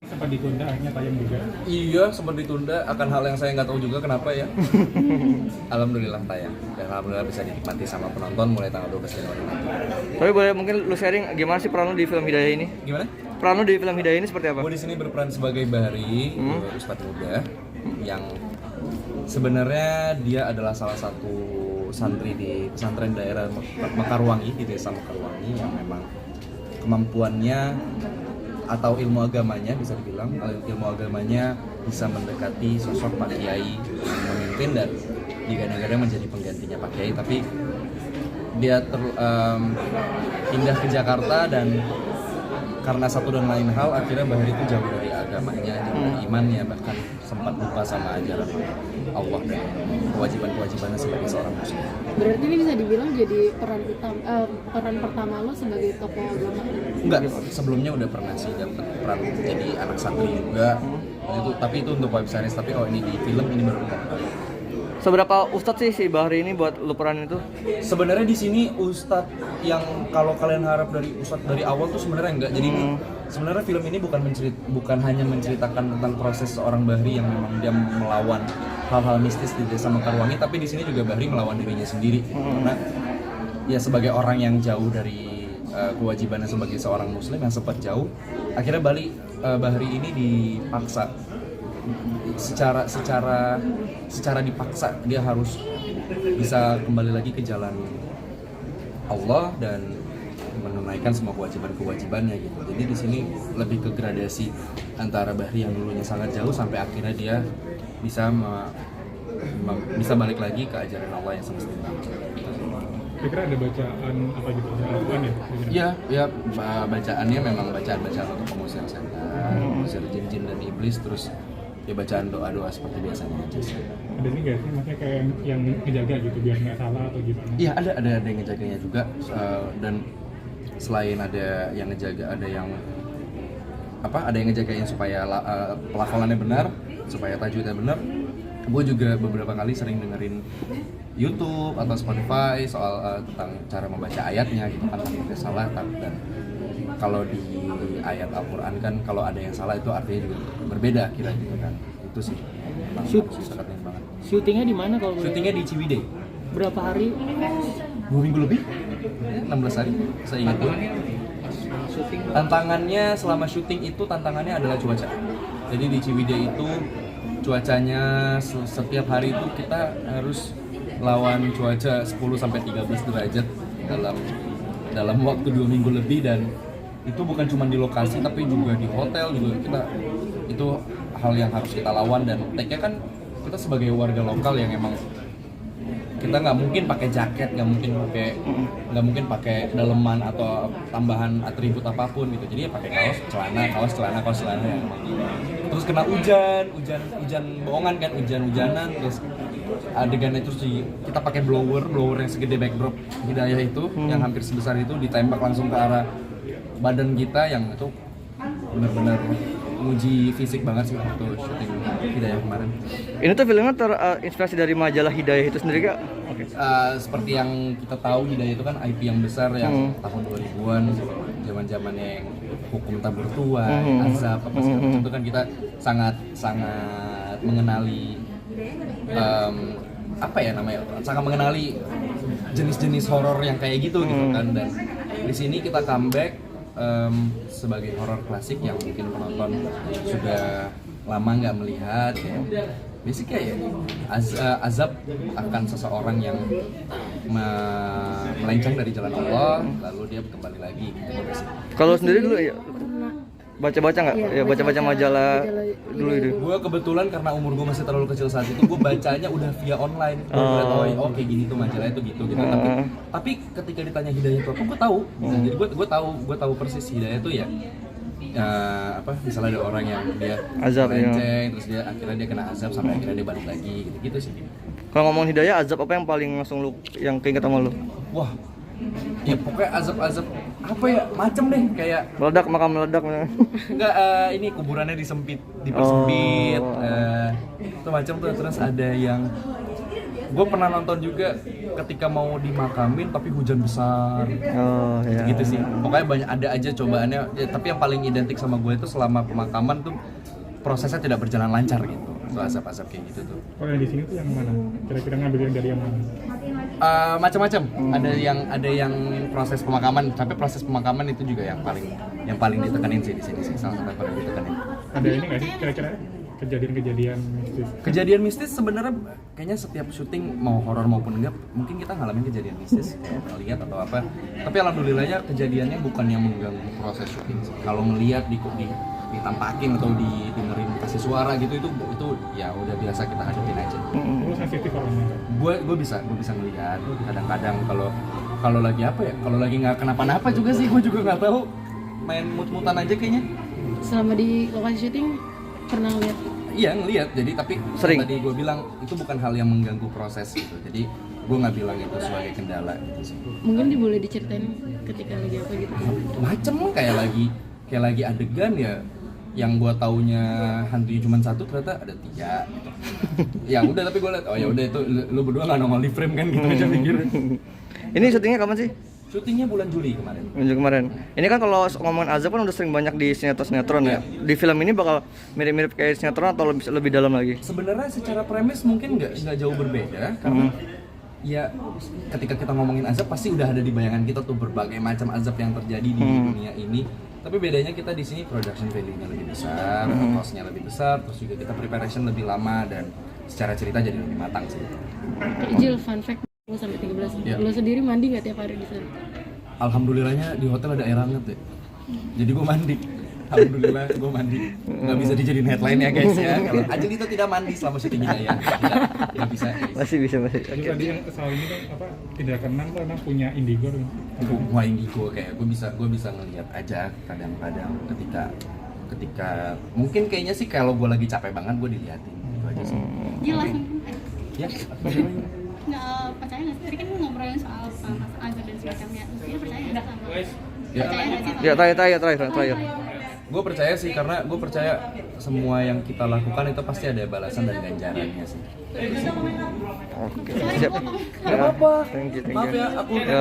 Sempat ditunda akhirnya tayang juga. Iya, sempat ditunda akan hal yang saya nggak tahu juga kenapa ya. Alhamdulillah tayang dan alhamdulillah bisa dinikmati sama penonton mulai tanggal 12 Januari nanti. Tapi boleh mungkin lu sharing gimana sih peran lu di film Hidayah ini? Gimana? Peran lu di film Hidayah ini seperti apa? Gue di sini berperan sebagai Bahri, ustadz muda yang sebenarnya dia adalah salah satu santri di pesantren daerah Mekarwangi, di desa Mekarwangi yang memang kemampuannya atau ilmu agamanya bisa dibilang ilmu agamanya bisa mendekati sosok Pak Kiai yang memimpin dan digadang-gadang menjadi penggantinya Pak Kiai, tapi dia pindah ke Jakarta dan karena satu dan lain hal akhirnya Bahri itu jauh dari agamanya, jauh dari imannya, bahkan sempat lupa sama ajaran Allah dan kewajiban-kewajibannya sebagai seorang muslim. Berarti ini bisa dibilang jadi peran pertama lo sebagai tokoh agama? Enggak, sebelumnya udah pernah sih dapat peran jadi anak santri juga. Tapi itu untuk web series, tapi kalau ini di film ini baru pertama kali. Seberapa ustadz sih si Bahri ini buat lu peran itu? Sebenarnya di sini ustadz yang kalau kalian harap dari ustadz dari awal tuh sebenarnya enggak. Jadi sebenarnya film ini bukan hanya menceritakan tentang proses seorang Bahri yang memang dia melawan hal-hal mistis di desa Mekarwangi, tapi di sini juga Bahri melawan dirinya sendiri. Karena ya sebagai orang yang jauh dari kewajibannya sebagai seorang muslim yang sempat jauh, akhirnya Bahri ini dipaksa secara dipaksa dia harus bisa kembali lagi ke jalan Allah dan menunaikan semua kewajibannya gitu. Jadi di sini lebih ke gradasi antara Bahri yang dulunya sangat jauh sampai akhirnya dia bisa balik lagi ke ajaran Allah yang semestinya. Kira-kira ada bacaan apa gitu Al-Quran ya? Iya, bacaannya memang bacaan-bacaan untuk pengusir setan, pengusir jin-jin dan iblis, terus ya bacaan doa-doa seperti biasanya aja sih. Ada ini nggak sih, maksudnya kayak yang ngejaga gitu biar nggak salah atau gimana? Iya, ada yang ngejaganya juga, dan selain ada yang ngejaga, ada yang ngejagain supaya pelafalannya benar, supaya tajwidnya benar. Gue juga beberapa kali sering dengerin YouTube atau Spotify soal tentang cara membaca ayatnya gitu kan, takutnya salah dan kalau di ayat Al-Quran kan kalau ada yang salah itu artinya juga berbeda kira gitu kan. Itu sih memang sangat banget. Syutingnya di mana kalau boleh? Syutingnya di Ciwidey. Berapa hari? 2 minggu lebih, 16 hari saya ingat tuh. Tantangannya selama syuting itu tantangannya adalah cuaca. Jadi di Ciwidey itu cuacanya setiap hari itu kita harus lawan cuaca 10 sampai 13 derajat dalam waktu 2 minggu lebih, dan itu bukan cuma di lokasi tapi juga di hotel juga itu hal yang harus kita lawan. Dan take-nya kan kita sebagai warga lokal yang emang kita nggak mungkin pakai jaket, nggak mungkin pakai daleman atau tambahan atribut apapun gitu. Jadi ya pakai kaos celana ya. Terus kena hujan bohongan kan, hujanan, terus adegannya itu kita pakai blower yang segede backdrop Hidayah itu yang hampir sebesar itu ditembak langsung ke arah badan kita, yang itu benar-benar uji fisik banget sih waktu syuting Hidayah kemarin. Ini tuh filmnya terinspirasi dari majalah Hidayah itu sendiri kak? Seperti yang kita tahu Hidayah itu kan IP yang besar yang tahun 2000-an, zaman-zamannya yang hukum tabur tuan, azab apa segala macam itu kan kita sangat mengenali sangat mengenali jenis-jenis horor yang kayak gitu kan. Dan di sini kita comeback sebagai horor klasik yang mungkin penonton sudah lama nggak melihat ya. Basicnya ya azab akan seseorang yang melenceng dari jalan Allah lalu dia kembali lagi gitu. Kalau sendiri dulu ya baca-baca nggak? Ya baca-baca majalah dulu itu. Gue kebetulan karena umur gue masih terlalu kecil saat itu, gue bacanya udah via online. Gue kayak gini tuh majalah itu gitu. Tapi ketika ditanya Hidayah itu apa, gue tahu. Jadi gue tahu persis Hidayah itu ya. Misalnya ada orang yang dia azab melenceng, terus dia akhirnya dia kena azab sampai akhirnya dia balik lagi gitu sih. Kalau ngomong Hidayah, azab apa yang paling langsung lu yang keinget sama lu? Wah, ya pokoknya azab apa ya, macem deh, kayak makam meledak enggak, ini kuburannya dipersempit, itu macam tuh. Terus ada yang Gue pernah nonton juga ketika mau dimakamin tapi hujan besar. Oh ya. Gitu sih. Pokoknya banyak ada aja cobaannya. Ya, tapi yang paling identik sama gue itu selama pemakaman tuh prosesnya tidak berjalan lancar gitu. Tuh asap-asap kayak gitu tuh. Kalau yang di sini tuh yang mana? Kira-kira ngambilin dari yang mana? Macam-macam. Ada yang proses pemakaman, tapi proses pemakaman itu juga yang paling ditekanin sih di sini sih, salah satu yang paling ditekanin. Ada ini nggak sih kira-kira kejadian-kejadian mistis? Kejadian mistis sebenarnya kayaknya setiap syuting mau horor maupun enggak, mungkin kita ngalamin kejadian mistis kayak ngeliat atau apa. Tapi alhamdulillahnya kejadiannya bukan yang mengganggu proses syuting sih. Kalau ngeliat ditampakin atau didengerin kasih suara gitu itu ya udah biasa kita hadapin aja. Lu sensitif orangnya? Gue bisa ngeliat kadang-kadang kalau lagi apa ya, kalau lagi nggak kenapa-napa juga sih, gue juga nggak tahu, main mut-mutan aja kayaknya. Selama di lokasi syuting pernah lihat? Iya ngeliat, jadi tapi Sering. tadi gue bilang itu bukan hal yang mengganggu proses gitu, jadi gue nggak bilang itu sebagai kendala gitu sih. Mungkin boleh diceritain ketika lagi apa gitu? Macem kayak lagi adegan ya, yang gue taunya hantunya cuma satu ternyata ada 3 gitu. Ya udah, tapi gue liat oh ya udah itu lu berdua nggak nongol di frame kan gitu aja pikir. Ini syutingnya kapan sih? Syutingnya bulan Juli kemarin. Minggu kemarin. Ini kan kalau ngomongin azab kan udah sering banyak di sinetron ya. Di film ini bakal mirip-mirip kayak sinetron atau lebih dalam lagi? Sebenarnya secara premis mungkin nggak jauh berbeda karena ya ketika kita ngomongin azab pasti udah ada di bayangan kita tuh berbagai macam azab yang terjadi di dunia ini. Tapi bedanya kita di sini production value-nya lebih besar, cost-nya lebih besar, terus juga kita preparation lebih lama dan secara cerita jadi lebih matang sih. Jil, fun fact 10 sampai 13. Iya. Lo sendiri mandi nggak tiap hari di sana? Alhamdulillahnya di hotel ada air hangat ya. Jadi gue mandi. Alhamdulillah gue mandi. Nggak bisa dijadiin headline ya guys ya. Kalau Ajil itu tidak mandi selama syutingnya ya. Nggak bisa guys. Masih bisa. Jadi tadi yang soal ini kan apa tidak kenang tuh emang punya Indigo kan? Wah indigo kayak gue bisa ngelihat aja kadang-kadang ketika mungkin kayaknya sih kalau gue lagi capek banget gue diliatin gitu aja sih. Jelas. Ya. Nggak percaya nggak sih? Tadi kan ngobrolin soal azab dan semacamnya. Maksudnya percaya nggak sama? Ya. Percaya nggak sih? Ya terakhir. Gue percaya sih karena gue percaya semua yang kita lakukan itu pasti ada balasan dan ganjarannya sih. Oke. Siap. Gak apa-apa. Thank you. Maaf ya aku Ya.